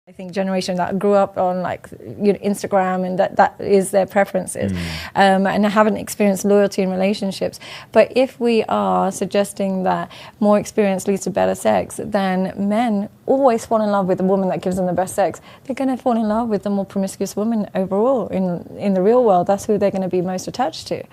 I think generation that grew up on Instagram and that is their preferences, and haven't experienced loyalty in relationships. But if we are suggesting that more experience leads to better sex, then men always fall in love with the woman that gives them the best sex. They're going to fall in love with the more promiscuous woman overall. In the real world, that's who they're going to be most attached to.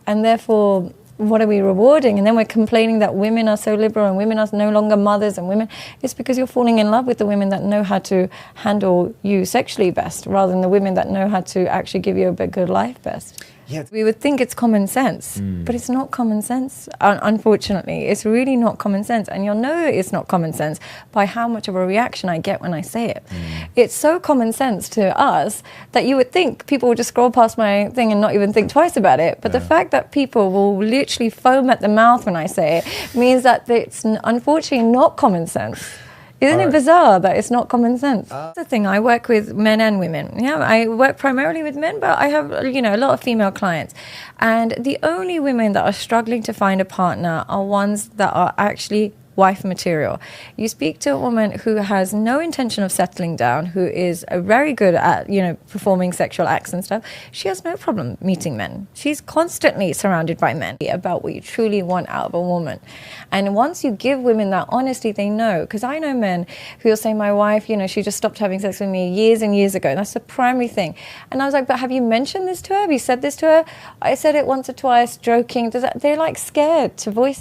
And therefore, what are we rewarding? And then we're complaining that women are so liberal and women are no longer mothers and women. It's because you're falling in love with the women that know how to handle you sexually best rather than the women that know how to actually give you a good life best. Yeah. We would think it's common sense, but it's not common sense, unfortunately. It's really not common sense. And you'll know it's not common sense by how much of a reaction I get when I say it. It's so common sense to us that you would think people would just scroll past my thing and not even think twice about it. But the fact that people will literally foam at the mouth when I say it means that it's unfortunately not common sense. Isn't it bizarre that it's not common sense? That's the thing. I work with men and women. Yeah, I work primarily with men, but I have, a lot of female clients. And the only women that are struggling to find a partner are ones that are actually wife material. You speak to a woman who has no intention of settling down, who is very good at, performing sexual acts and stuff. She has no problem meeting men. She's constantly surrounded by men. About what you truly want out of a woman. And once you give women that honesty, they know. Because I know men who will say, my wife, she just stopped having sex with me years and years ago. And that's the primary thing. And I was like, but have you mentioned this to her? Have you said this to her? I said it once or twice, joking. They're like scared to voice